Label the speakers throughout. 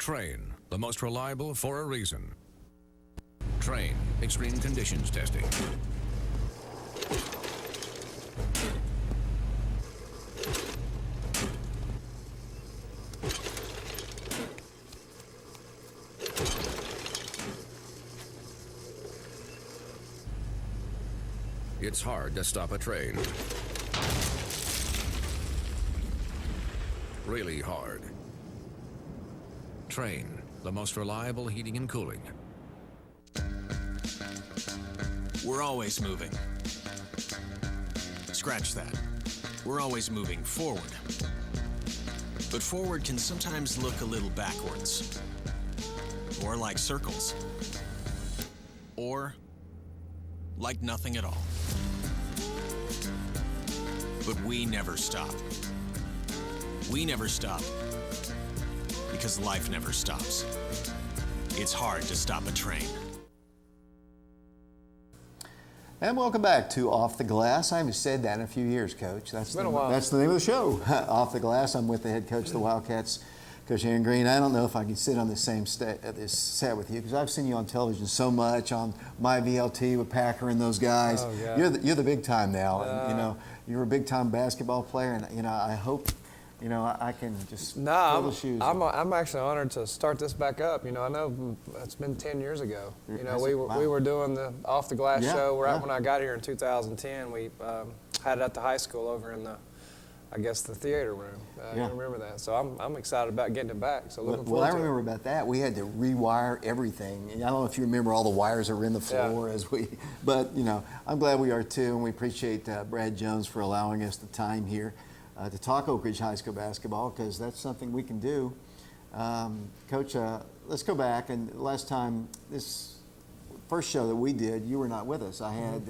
Speaker 1: Trane, the most reliable for a reason. Trane, extreme conditions testing. It's hard to stop a train. Really hard. Trane, the most reliable heating and cooling.
Speaker 2: We're always moving. Scratch that. We're always moving forward. But forward can sometimes look a little backwards. Or like circles. Or like nothing at all. But we never stop. We never stop because life never stops. It's hard to stop a train.
Speaker 3: And welcome back to Off the Glass. I haven't said that in a few years, Coach. That's
Speaker 4: been a while.
Speaker 3: That's the name of the show, Off the Glass. I'm with the head coach of the Wildcats, Coach Aaron Green. I don't know if I can sit on the same this set with you because I've seen you on television so much on my VLT with Packer and those guys.
Speaker 4: Oh, yeah.
Speaker 3: You're the big time now. And, you know, you're a big time basketball player, and you know I hope. You know, I can just fill the shoes.
Speaker 4: I'm actually honored to start this back up. You know, I know it's been 10 years ago. You know, we were doing the Off the Glass show right when I got here in 2010. We had it at the high school over in the, I guess, the theater room. You remember that? So I'm excited about getting it back. So looking forward to it.
Speaker 3: Well, I remember about that. We had to rewire everything. And I don't know if you remember all the wires that were in the floor but you know, I'm glad we are too, and we appreciate Brad Jones for allowing us the time here. To talk Oak Ridge High School basketball because that's something we can do. Coach, let's go back. And last time, this first show that we did, you were not with us. I had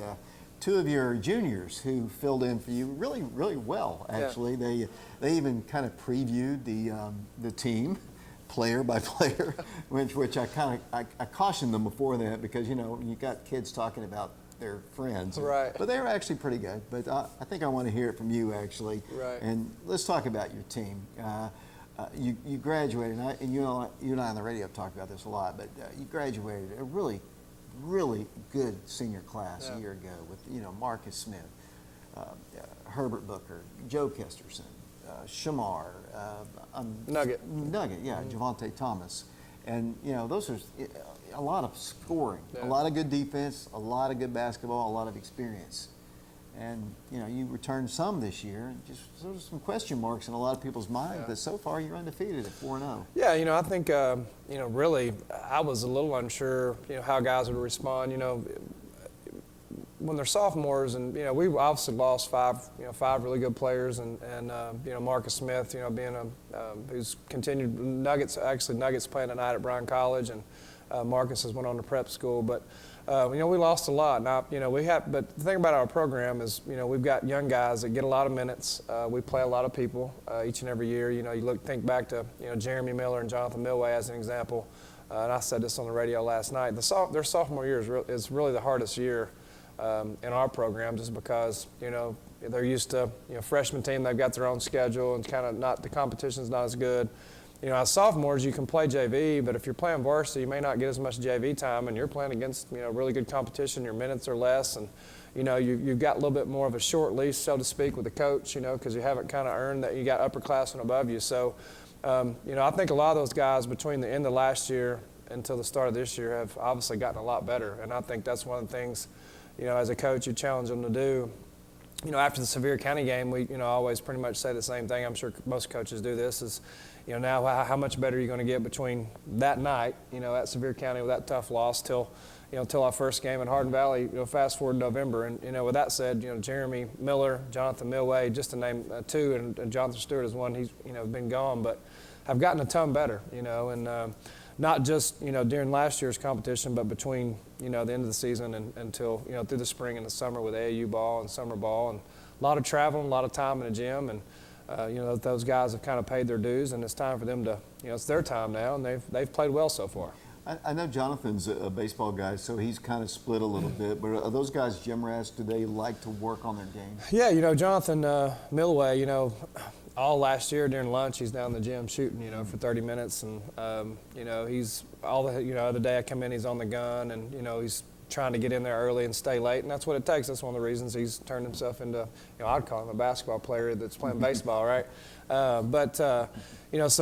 Speaker 3: two of your juniors who filled in for you really, really well, actually. Yeah. They even kind of previewed the team, player by player, which I cautioned them before that because, you know, you got kids talking about their friends.
Speaker 4: Right.
Speaker 3: But they were actually pretty good. But I think I want to hear it from you, actually.
Speaker 4: Right.
Speaker 3: And let's talk about your team. You graduated, and you and I on the radio have talked about this a lot, but you graduated a really, really good senior class a year ago with, you know, Marcus Smith, Herbert Booker, Joe Kesterson, Shamar,
Speaker 4: Nugget,
Speaker 3: Javante Thomas. And, you know, those are a lot of scoring, a lot of good defense, a lot of good basketball, a lot of experience. And, you know, you returned some this year, and just sort of some question marks in a lot of people's minds, but so far you're undefeated at 4-0.
Speaker 4: Yeah, you know, I think, you know, really, I was a little unsure, you know, how guys would respond. You know, when they're sophomores, and, you know, we obviously lost five really good players, and you know, Marcus Smith, you know, being who's continued, Nuggets playing tonight at Bryan College, and Marcus has went on to prep school, but you know, we lost a lot. Now, you know, but the thing about our program is, you know, we've got young guys that get a lot of minutes. We play a lot of people each and every year. You know, think back to, you know, Jeremy Miller and Jonathan Milway as an example, and I said this on the radio last night. Their sophomore year is really the hardest year in our program, just because, you know, they're used to, you know, freshman team, they've got their own schedule, and kind of the competition's not as good. You know, as sophomores, you can play JV, but if you're playing varsity, you may not get as much JV time, and you're playing against, you know, really good competition. Your minutes are less, and, you know, you've got a little bit more of a short leash, so to speak, with the coach, you know, because you haven't kind of earned that. You got upperclassmen above you. So, you know, I think a lot of those guys between the end of last year until the start of this year have obviously gotten a lot better, and I think that's one of the things, you know, as a coach, you challenge them to do. You know, after the Sevier County game, we, you know, always pretty much say the same thing. I'm sure most coaches do this, is, you know, now how much better are you going to get between that night, you know, at Sevier County with that tough loss till our first game in Hardin Valley, you know, fast forward November. And, you know, with that said, you know, Jeremy Miller, Jonathan Milway, just to name two, and Jonathan Stewart is one, he's, you know, been gone, but have gotten a ton better, you know, and not just, you know, during last year's competition, but between, you know, the end of the season and until, you know, through the spring and the summer with AAU ball and summer ball, and a lot of traveling, a lot of time in the gym, and you know, those guys have kind of paid their dues, and it's time for them to, you know, it's their time now, and they've played well so far.
Speaker 3: I know Jonathan's a baseball guy, so he's kind of split a little bit, but are those guys gym rats? Do they like to work on their game?
Speaker 4: Yeah, you know, Jonathan Milway, you know, all last year during lunch, he's down in the gym shooting, for 30 minutes. And, he's all the, other day I come in, he's on the gun, and, he's trying to get in there early and stay late. And that's what it takes. That's one of the reasons he's turned himself into, I'd call him a basketball player that's playing baseball, right? So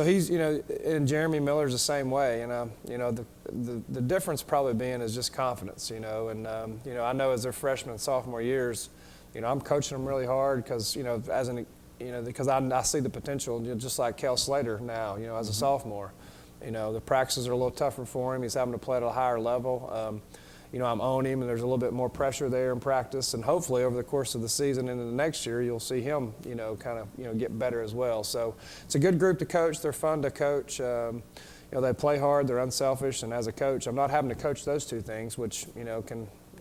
Speaker 4: he's, and Jeremy Miller's the same way. And, the difference probably being is just confidence, and, I know as their freshman and sophomore years, I'm coaching them really hard because, because I see the potential, just like Kel Slater now, as a sophomore. The practices are a little tougher for him. He's having to play at a higher level. I'm on him, and there's a little bit more pressure there in practice. And hopefully over the course of the season into the next year, you'll see him, get better as well. So it's a good group to coach. They're fun to coach. They play hard. They're unselfish. And as a coach, I'm not having to coach those two things, which,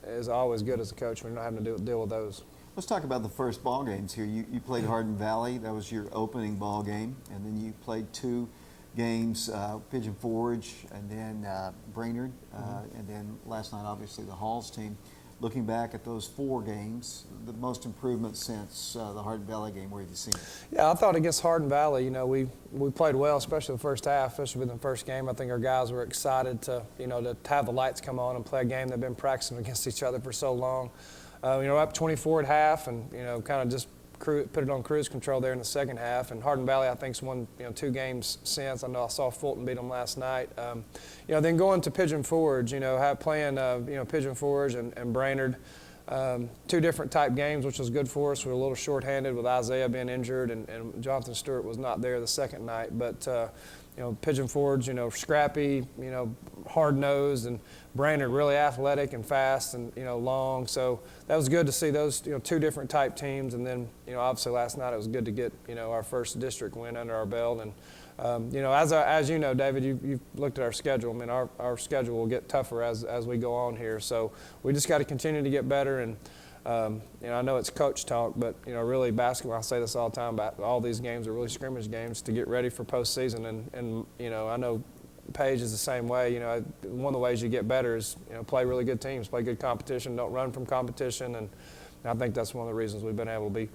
Speaker 4: is always good as a coach when you're not having to deal with those.
Speaker 3: Let's talk about the first ball games here. You played Hardin Valley. That was your opening ball game. And then you played 2 games, Pigeon Forge and then Brainerd. And then last night, obviously, the Halls team. Looking back at those 4 games, the most improvement since the Hardin Valley game, where have you seen it?
Speaker 4: Yeah, I thought against Hardin Valley, we played well, especially the first half, especially in the first game. I think our guys were excited to have the lights come on and play a game they've been practicing against each other for so long. Up 24 at half, and kind of just put it on cruise control there in the second half. And Hardin Valley, I think, has won 2 games since. I know I saw Fulton beat them last night. Then going to Pigeon Forge, playing Pigeon Forge and Brainerd, 2 different type games, which was good for us. We were a little shorthanded with Isaiah being injured, and Jonathan Stewart was not there the second night. But Pigeon Forge, scrappy, hard-nosed, and Brainerd really athletic and fast and, long. So that was good to see those, 2 different type teams. And then, obviously last night it was good to get, our first district win under our belt. And, as you know, David, you've looked at our schedule. I mean, our schedule will get tougher as we go on here. So we just got to continue to get better. And, I know it's coach talk, but, really basketball, I say this all the time, but all these games are really scrimmage games to get ready for postseason. And I know Page is the same way. One of the ways you get better is, play really good teams, play good competition, don't run from competition. And I think that's one of the reasons we've been able to be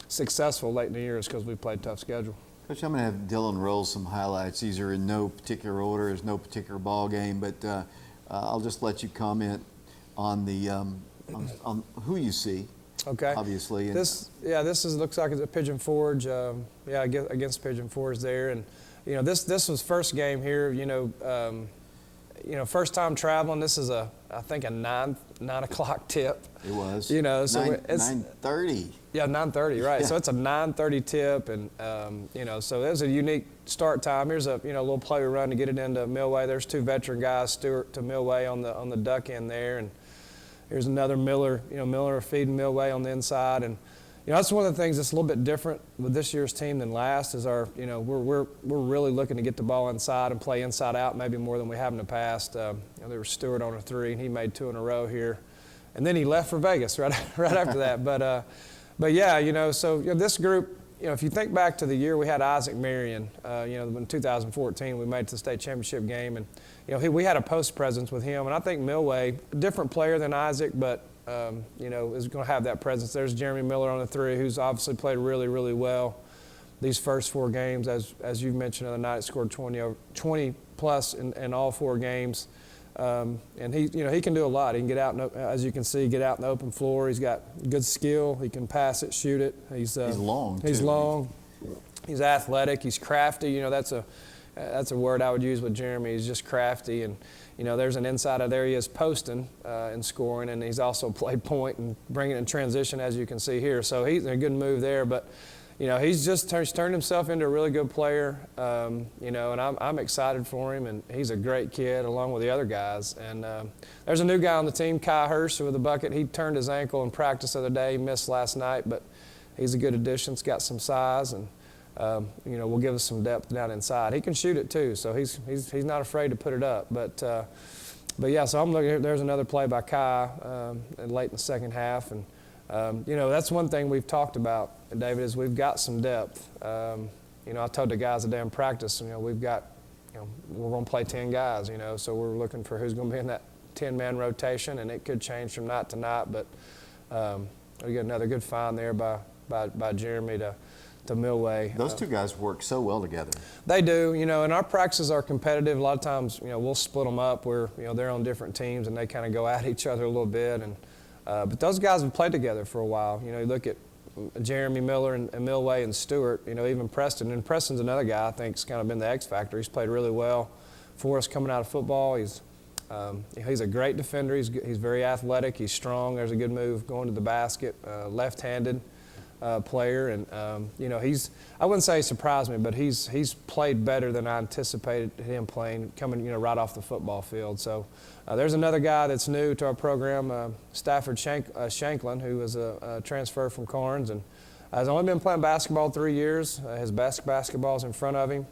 Speaker 4: successful late in the year is because we played tough schedule.
Speaker 3: Coach, I'm going to have Dylan roll some highlights. These are in no particular order. There's no particular ball game, but I'll just let you comment on the on who you see.
Speaker 4: Okay.
Speaker 3: Obviously.
Speaker 4: This looks like it's a Pigeon Forge. Against Pigeon Forge there, and this was first game here. First time traveling. This is I think a 9 o'clock tip.
Speaker 3: It was.
Speaker 4: So it's
Speaker 3: 9:30.
Speaker 4: Yeah, 9:30, right.
Speaker 3: Yeah.
Speaker 4: So it's a 9:30 tip, and so it was a unique start time. Here's a little play we run to get it into Millway. There's 2 veteran guys, Stewart to Millway on the duck end there, and here's another Miller. Miller feeding Millway on the inside, and that's one of the things that's a little bit different with this year's team than last. Is we're really looking to get the ball inside and play inside out maybe more than we have in the past. There was Stewart on a 3, and he made 2 in a row here, and then he left for Vegas right after that. But yeah, so this group. If you think back to the year we had Isaac Marion, in 2014 we made it to the state championship game, and we had a post presence with him, and I think Millway, a different player than Isaac, but is going to have that presence. There's Jeremy Miller on the 3, who's obviously played really, really well these first 4 games. As you mentioned the other night, scored 20 plus in all 4 games. And he can do a lot. He can get out, as you can see, get out in the open floor. He's got good skill. He can pass it, shoot it. He's
Speaker 3: long.
Speaker 4: He's
Speaker 3: too.
Speaker 4: long. He's athletic. He's crafty. That's a word I would use with Jeremy. He's just crafty, and there's an insider there. He is posting and scoring, and he's also played point and bringing it in transition, as you can see here. So he's a good move there, but. He's just turned himself into a really good player, and I'm excited for him, and he's a great kid along with the other guys. And there's a new guy on the team, Kai Hurst, with a bucket. He turned his ankle in practice the other day. He missed last night, but he's a good addition. He's got some size, and will give us some depth down inside. He can shoot it too, so he's not afraid to put it up. But yeah, so I'm looking. There's another play by Kai late in the second half, and. That's one thing we've talked about, David, is we've got some depth. I told the guys today in practice, we've got, we're going to play 10 guys, so we're looking for who's going to be in that 10-man rotation, and it could change from night to night, but we got another good find there by Jeremy to Millway.
Speaker 3: Those two guys work so well together.
Speaker 4: They do, and our practices are competitive. A lot of times, we'll split them up where, they're on different teams and they kind of go at each other a little bit. And but those guys have played together for a while. You look at Jeremy Miller and Millway and Stewart, even Preston. And Preston's another guy I think's kind of been the X factor. He's played really well for us coming out of football. He's a great defender. He's very athletic. He's strong. There's a good move going to the basket, left-handed. Player, and I wouldn't say he surprised me, but he's played better than I anticipated him playing, coming right off the football field. So there's another guy that's new to our program, Stafford Shanklin, who is a transfer from Carnes, and has only been playing basketball 3 years. His best basketball's in front of him.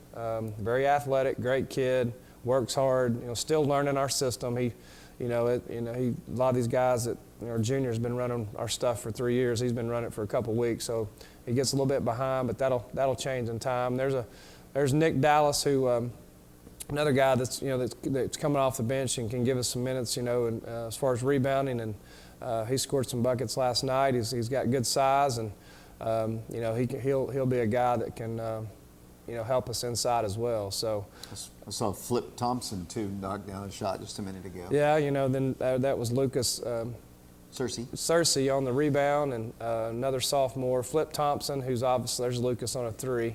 Speaker 4: Very athletic, great kid, works hard. Still learning our system. A lot of these guys that our junior's been running our stuff for 3 years. He's been running it for a couple weeks, so he gets a little bit behind, but that'll change in time. There's Nick Dallas, who another guy that's coming off the bench and can give us some minutes. And as far as rebounding, and he scored some buckets last night. He's got good size, and he'll be a guy that can help us inside as well. So
Speaker 3: I saw Flip Thompson too knock down a shot just a minute ago.
Speaker 4: Yeah, then that was Lucas Searcy on the rebound, and another sophomore, Flip Thompson, who's obviously, there's Lucas on a three.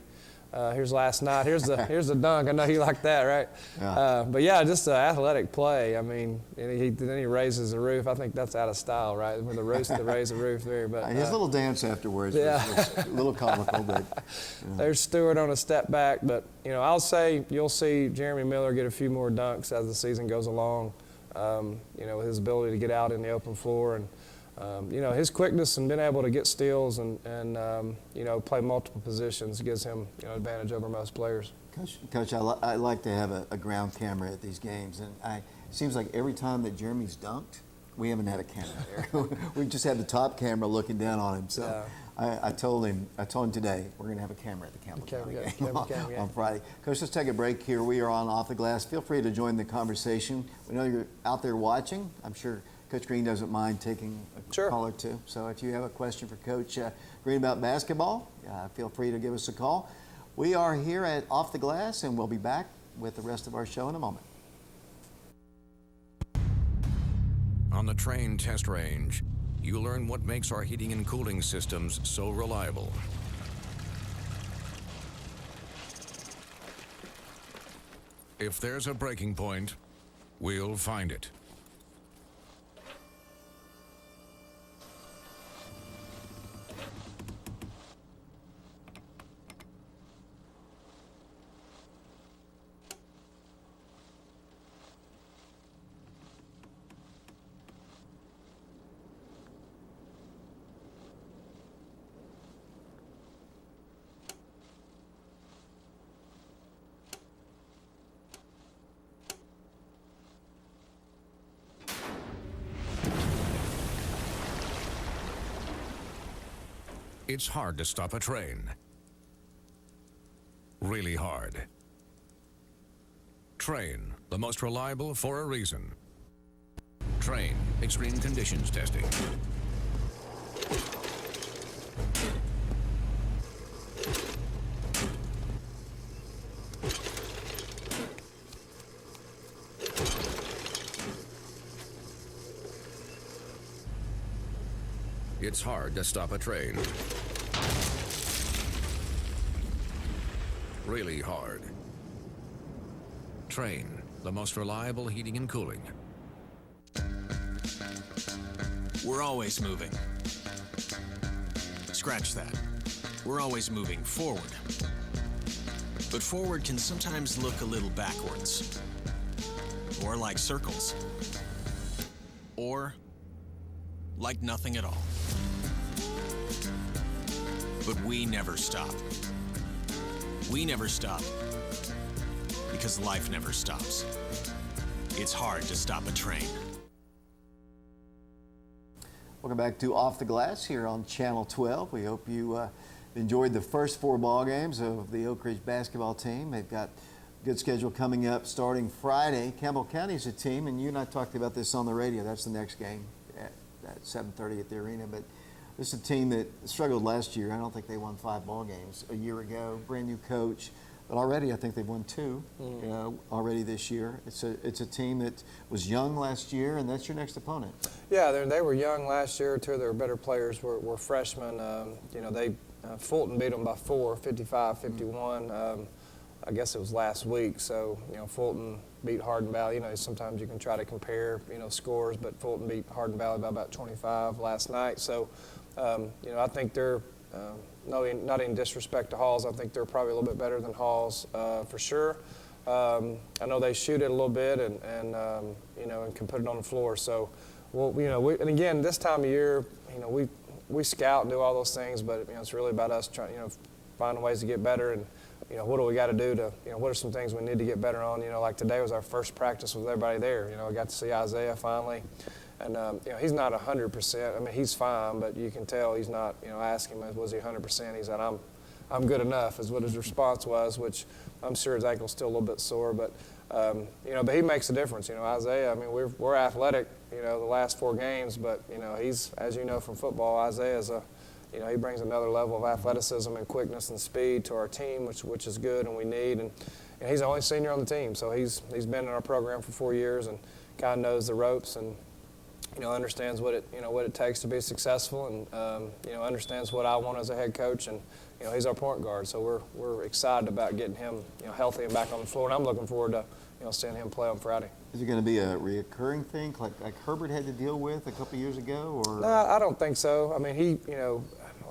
Speaker 4: Here's last night. Here's the dunk. I know you like that, right?
Speaker 3: Yeah.
Speaker 4: But yeah, just an athletic play. I mean, and then he raises the roof. I think that's out of style, right? With the raise the roof there. But
Speaker 3: his little dance afterwards was a little comical, but
Speaker 4: there's Stewart on a step back. But I'll say you'll see Jeremy Miller get a few more dunks as the season goes along. His ability to get out in the open floor, and his quickness and being able to get steals and play multiple positions gives him advantage over most players.
Speaker 3: Coach, I like to have a ground camera at these games, and it seems like every time that Jeremy's dunked, we haven't had a camera there. We've just had the top camera looking down on him. So yeah. I told him today we're going to have a camera at the Campbell County game on Friday. Coach, let's take a break here. We are on Off the Glass. Feel free to join the conversation. We know you're out there watching. I'm sure Coach Green doesn't mind taking a call or two. So if you have a question for Coach Green about basketball, feel free to give us a call. We are here at Off the Glass, and we'll be back with the rest of our show in a moment.
Speaker 1: On the Trane test range, you learn what makes our heating and cooling systems so reliable. If there's a breaking point, we'll find it. It's hard to stop a train. Really hard. Trane, the most reliable for a reason. Trane, extreme conditions testing. It's hard to stop a train. Really hard. Trane, the most reliable heating and cooling.
Speaker 2: We're always moving. Scratch that. We're always moving forward. But forward can sometimes look a little backwards. Or like circles. Or like nothing at all. But we never stop. We never stop because life never stops. It's hard to stop a train.
Speaker 3: Welcome back to Off the Glass here on Channel 12. We hope you enjoyed the first 4 ball games of the Oak Ridge basketball team. They've got a good schedule coming up starting Friday. Campbell County is a team, and you and I talked about this on the radio. That's the next game at 7:30 at the arena. But this is a team that struggled last year. I don't think they won 5 ball games a year ago. Brand new coach, but already I think they've won 2 already this year. It's a team that was young last year, and that's your next opponent.
Speaker 4: Yeah, they were young last year. 2 of their better players were freshmen. Fulton beat them by 4, 55-51. I guess it was last week. So, Fulton beat Hardin Valley. Sometimes you can try to compare, scores, but Fulton beat Hardin Valley by about 25 last night. So, I think they're, not in disrespect to Halls, I think they're probably a little bit better than Halls for sure. I know they shoot it a little bit and can put it on the floor. So, and again, this time of year, we scout and do all those things, but it's really about us trying, finding ways to get better and, what do we got to do to, what are some things we need to get better on? Like today was our first practice with everybody there. I got to see Isaiah finally, and he's not 100%. I mean, he's fine, but you can tell he's not. Ask him, was he 100%? He said, I'm good enough, is what his response was, which I'm sure his ankle's still a little bit sore, but but he makes a difference. Isaiah. I mean, we're athletic. The last 4 games, but he's, as you know from football, Isaiah's he brings another level of athleticism and quickness and speed to our team, which is good and we need. And he's the only senior on the team, so he's been in our program for 4 years and kind of knows the ropes and understands what it takes to be successful and understands what I want as a head coach. And he's our point guard, so we're excited about getting him healthy and back on the floor. And I'm looking forward to seeing him play on Friday.
Speaker 3: Is it going to be a reoccurring thing like Herbert had to deal with a couple years ago? Or?
Speaker 4: No, I don't think so. I mean,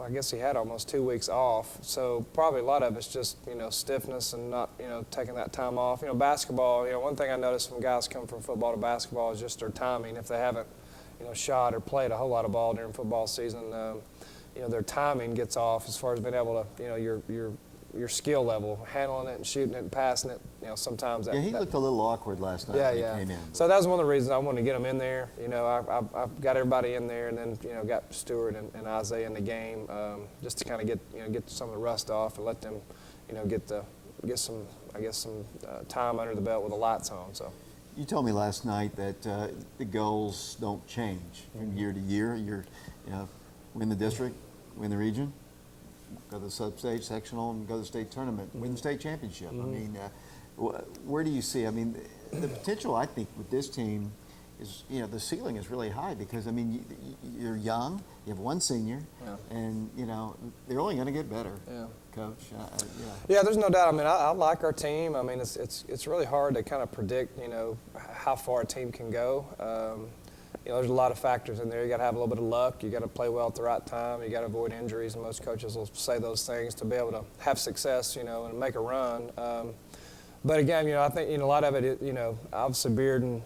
Speaker 4: I guess he had almost 2 weeks off, so probably a lot of it's just stiffness and not taking that time off. Basketball. One thing I noticed when guys come from football to basketball is just their timing. If they haven't shot or played a whole lot of ball during football season, their timing gets off as far as being able to your skill level, handling it and shooting it and passing it. Sometimes that.
Speaker 3: Yeah, he looked a little awkward last night when he came in.
Speaker 4: So that was one of the reasons I wanted to get him in there. I've got everybody in there, and then got Stewart and Isaiah in the game just to kind of get some of the rust off and let them get some time under the belt with the lights on. So.
Speaker 3: You told me last night that the goals don't change from year to year. You're win the district, win the region, go to the sub-stage, sectional, and go to the state tournament, win the state championship. I mean, where do you see? I mean, the potential, I think, with this team is, the ceiling is really high because, I mean, you're young, you have 1 senior, and, they're only going to get better, Coach.
Speaker 4: Yeah, there's no doubt. I mean, I like our team. I mean, it's really hard to kind of predict, how far a team can go. There's a lot of factors in there. You got to have a little bit of luck. You got to play well at the right time. You got to avoid injuries, and most coaches will say those things to be able to have success, and make a run. But again, I think a lot of it, obviously Bearden,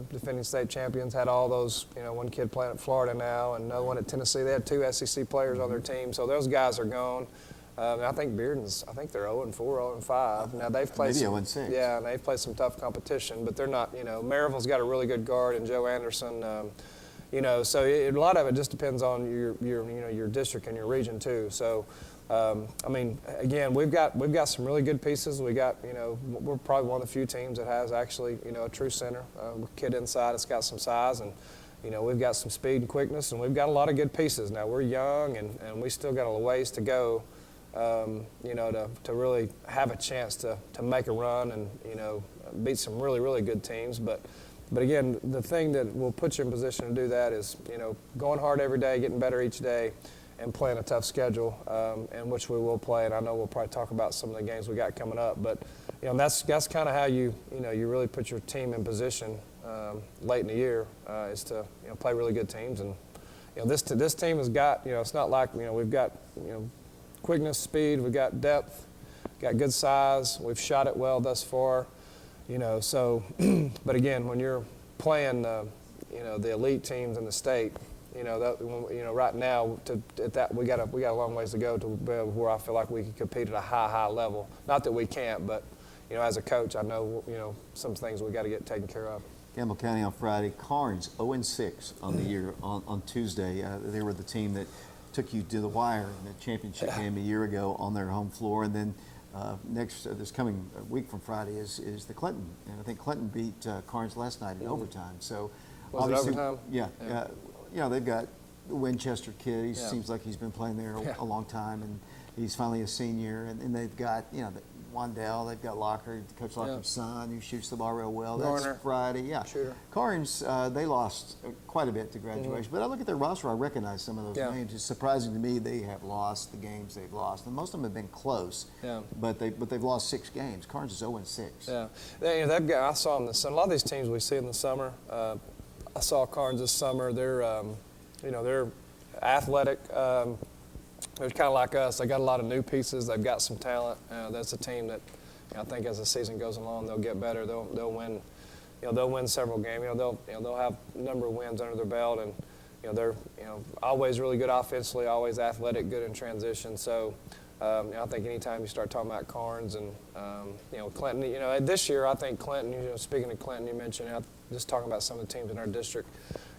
Speaker 4: defending state champions, had all those. One kid playing at Florida now, and another one at Tennessee. They had 2 SEC players on their team, so those guys are gone. I think Bearden's. I think they're 0-4, 0-5. Now they've played
Speaker 3: maybe
Speaker 4: some,
Speaker 3: 0-6.
Speaker 4: Yeah, and they've played some tough competition, but they're not. Maryville's got a really good guard and Joe Anderson. So a lot of it just depends on your district and your region too. So, I mean, again, we've got some really good pieces. We got we're probably one of the few teams that has actually a true center, kid inside that's got some size and. We've got some speed and quickness, and we've got a lot of good pieces. Now we're young, and we still got a ways to go. To really have a chance to make a run and beat some really, really good teams. But again, the thing that will put you in position to do that is going hard every day, getting better each day, and playing a tough schedule, in which we will play. And I know we'll probably talk about some of the games we got coming up. But that's kind of how you really put your team in position late in the year is to play really good teams. And this team has got it's not like we've got quickness, speed, we've got depth, got good size, we've shot it well thus far, so, but again, when you're playing, the elite teams in the state, right now, we got a long ways to go to where I feel like we can compete at a high level. Not that we can't, but, as a coach, I know, some things we got to get taken care of.
Speaker 3: Campbell County on Friday, Carnes 0-6 on the year on Tuesday. They were the team that took you to the wire in the championship game a year ago on their home floor. And then this coming week from Friday is the Clinton. And I think Clinton beat Carnes last night in overtime. So
Speaker 4: was it overtime?
Speaker 3: Yeah. They've got the Winchester kid. He
Speaker 4: Yeah.
Speaker 3: seems like he's been playing there a long time, and he's finally a senior. And they've got, Wandell, they've got Locker, Coach Locker's son, who shoots the ball real well.
Speaker 4: Garner.
Speaker 3: That's Friday, yeah.
Speaker 4: Shooter.
Speaker 3: Carnes, they lost quite a bit to graduation, but I look at their roster, I recognize some of those
Speaker 4: Yeah.
Speaker 3: names. It's surprising to me they have lost the games they've lost, and most of them have been close.
Speaker 4: Yeah.
Speaker 3: But they've lost 6 games. Carnes is 0-6.
Speaker 4: Yeah, I saw them this summer. A lot of these teams we see in the summer. I saw Carnes this summer. They're athletic. They're kind of like us. They got a lot of new pieces. They've got some talent. That's a team that I think as the season goes along, they'll get better. They'll win. They'll win several games. They'll have a number of wins under their belt, and they're always really good offensively, always athletic, good in transition. So. I think anytime you start talking about Carnes and Clinton, this year I think Clinton. Speaking of Clinton, you mentioned just talking about some of the teams in our district.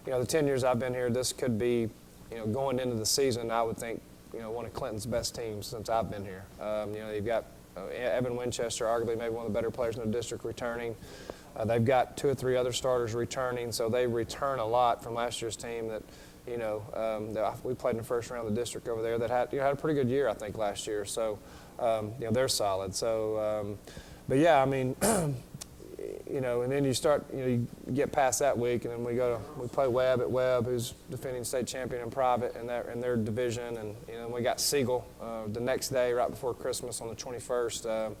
Speaker 4: The 10 years I've been here, this could be, going into the season, I would think, one of Clinton's best teams since I've been here. You've got Evan Winchester, arguably maybe one of the better players in the district, returning. They've got 2 or 3 other starters returning, so they return a lot from last year's team that. We played in the first round of the district over there that had a pretty good year, I think, last year. So, they're solid. So, but yeah, I mean, and then you start, you get past that week, and then we play Webb at Webb, who's defending state champion in private in their division, and we got Siegel the next day, right before Christmas on the 21st.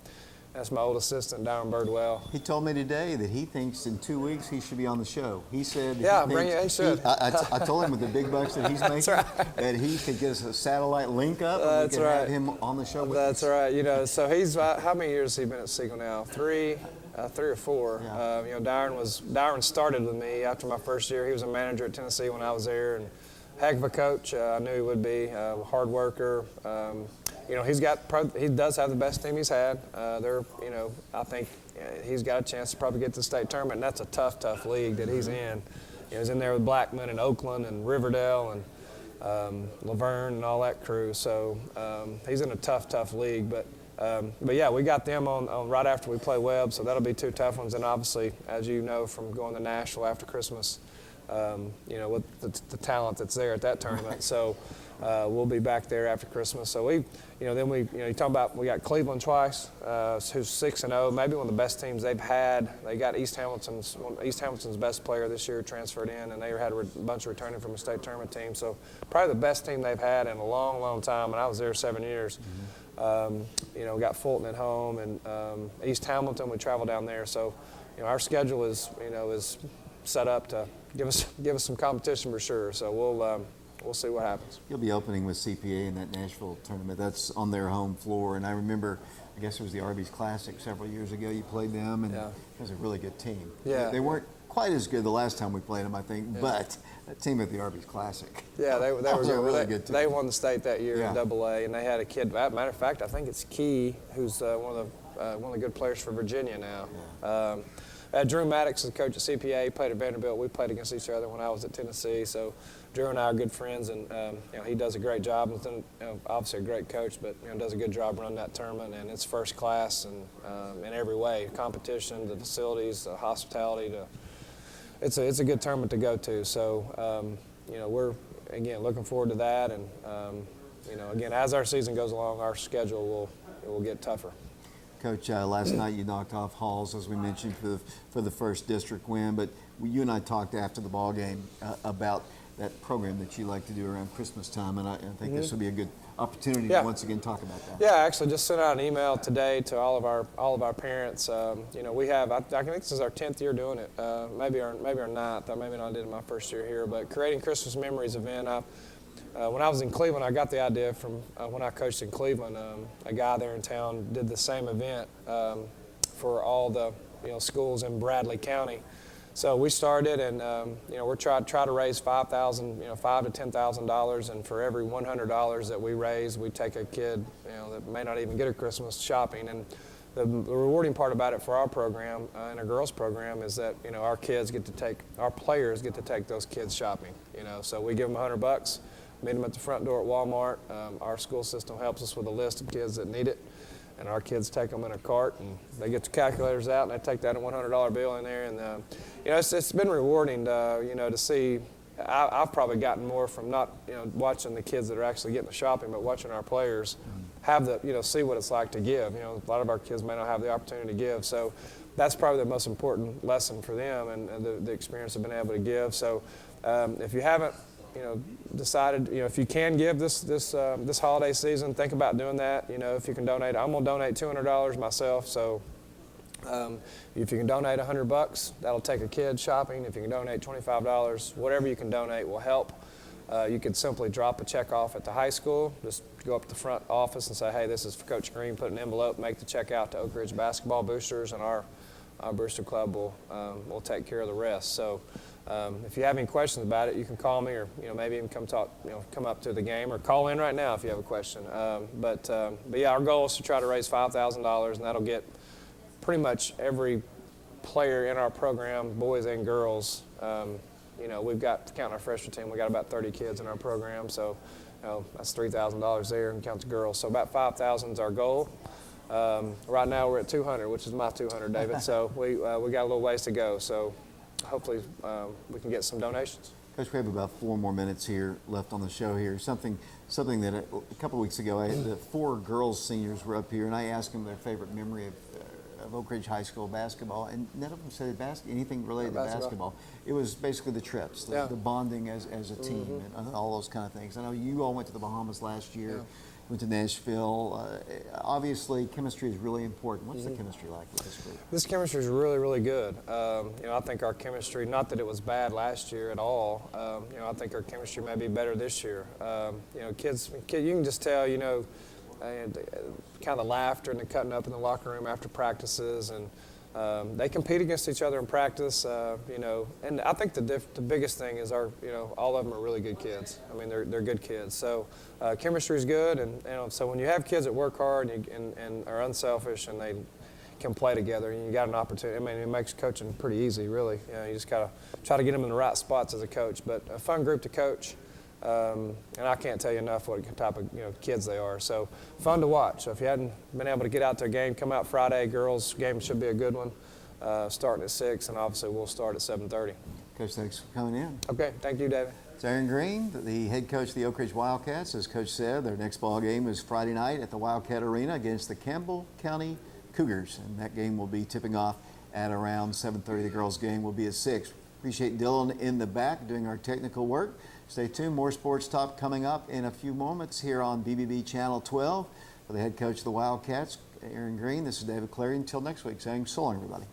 Speaker 4: That's my old assistant, Darren Birdwell.
Speaker 3: He told me today that he thinks in 2 weeks he should be on the show. He said,
Speaker 4: "Yeah, he should."
Speaker 3: I told him with the big bucks that he's making that he could get us a satellite link up and we could have him on the show with
Speaker 4: That's
Speaker 3: us.
Speaker 4: right. So he's how many years has he been at Siegel now? 3 or 4.
Speaker 3: Yeah.
Speaker 4: Darren started with me after my first year. He was a manager at Tennessee when I was there, and heck of a coach. I knew he would be a hard worker. He does have the best team he's had. I think he's got a chance to probably get to the state tournament, and that's a tough league that he's in. He's in there with Blackman and Oakland and Riverdale and Laverne and all that crew. So he's in a tough league. But yeah, we got them on right after we play Webb, so that'll be 2 tough ones. And obviously, as you know from going to Nashville after Christmas, with the talent that's there at that tournament. So we'll be back there after Christmas. So you talk about, we got Cleveland twice, who's 6-0, maybe one of the best teams they've had. They got East Hamilton's best player this year transferred in, and they had a bunch of returning from a state tournament team. So probably the best team they've had in a long time, and I was there 7 years. We got Fulton at home, and East Hamilton, we travel down there. So our schedule is set up to give us some competition for sure. So we'll see what happens.
Speaker 3: You'll be opening with CPA in that Nashville tournament. That's on their home floor. And I remember, I guess it was the Arby's Classic several years ago. You played them, and it was a really good team.
Speaker 4: Yeah.
Speaker 3: They weren't quite as good the last time we played them, I think, but that team at the Arby's Classic.
Speaker 4: Yeah, they were
Speaker 3: was
Speaker 4: good.
Speaker 3: a really good team.
Speaker 4: They won the state that year in
Speaker 3: Yeah.
Speaker 4: AA, and they had a kid. Matter of fact, I think it's Key, who's one of the good players for Virginia now. Yeah. Drew Maddox is the coach at CPA. He played at Vanderbilt. We played against each other when I was at Tennessee. So Drew and I are good friends, and he does a great job. He's done, obviously a great coach, but does a good job running that tournament, and it's first class and in every way, competition, the facilities, the hospitality. It's a good tournament to go to. So we're again looking forward to that, and again as our season goes along, our schedule will get tougher.
Speaker 3: Coach, last night you knocked off Halls, as we mentioned, for the first district win. But you and I talked after the ball game about that program that you like to do around Christmas time, and I think this will be a good opportunity to once again talk about that.
Speaker 4: Yeah, I actually just sent out an email today to all of our parents. We have, I think this is our 10th year doing it, maybe our 9th. I maybe not did it my first year here, but Creating Christmas Memories event. When I was in Cleveland, I got the idea from when I coached in Cleveland. A guy there in town did the same event for all the schools in Bradley County. So we started, and we're try to raise $5,000 to $10,000, and for every $100 that we raise, we take a kid that may not even get a Christmas shopping. And the rewarding part about it for our program and our girls program is that our players get to take those kids shopping. So we give them $100. Meet them at the front door at Walmart. Our school system helps us with a list of kids that need it, and our kids take them in a cart, and they get the calculators out, and they take that $100 bill in there. And it's been rewarding, to see I've probably gotten more from not watching the kids that are actually getting the shopping, but watching our players have the see what it's like to give. A lot of our kids may not have the opportunity to give, so that's probably the most important lesson for them and the experience of being able to give. So if you haven't decided, if you can give this holiday season, think about doing that. If you can donate, I'm gonna donate $200 myself. So if you can donate $100, that'll take a kid shopping. If you can donate $25, whatever you can donate will help. You could simply drop a check off at the high school. Just go up to the front office and say, hey, this is for Coach Green. Put an envelope, make the check out to Oak Ridge Basketball Boosters, and our Booster Club will take care of the rest. So if you have any questions about it, you can call me, or maybe even come up to the game, or call in right now if you have a question. But yeah, our goal is to try to raise $5,000, and that'll get pretty much every player in our program, boys and girls. We've got, counting our freshman team, we got about 30 kids in our program, so that's $3,000 there, and count the girls. So about 5,000 is our goal. Right now we're at 200, which is my 200, David. So we got a little ways to go. So hopefully we can get some donations.
Speaker 3: Coach, we have about 4 more minutes here left on the show here. Something that a couple of weeks ago, the 4 girls seniors were up here, and I asked them their favorite memory of Oak Ridge High School basketball, and none of them said anything related to basketball. It was basically the trips, the bonding as a team, and all those kind of things. I know you all went to the Bahamas last year, went to Nashville. Obviously, chemistry is really important. What's the chemistry like with this group?
Speaker 4: This chemistry is really, really good. I think our chemistry, not that it was bad last year at all, I think our chemistry may be better this year. Kids, you can just tell, and kind of the laughter and the cutting up in the locker room after practices, and they compete against each other in practice, and I think the biggest thing is all of them are really good kids. I mean, they're good kids. So chemistry is good, and so when you have kids that work hard and are unselfish and they can play together, and you got an opportunity. I mean, it makes coaching pretty easy, really. You just gotta try to get them in the right spots as a coach. But a fun group to coach. And I can't tell you enough what type of kids they are. So fun to watch. So if you hadn't been able to get out to a game, come out Friday. Girls game should be a good one, starting at 6, and obviously we'll start at 7:30.
Speaker 3: Coach, thanks for coming in.
Speaker 4: Okay, thank you, David.
Speaker 3: It's Aaron Green, the head coach of the Oak Ridge Wildcats. As Coach said, their next ball game is Friday night at the Wildcat Arena against the Campbell County Cougars, and that game will be tipping off at around 7:30. The girls game will be at 6. Appreciate Dylan in the back doing our technical work. Stay tuned. More sports talk coming up in a few moments here on BBB Channel 12. For the head coach of the Wildcats, Aaron Green, this is David Clary. Until next week, saying so long, everybody.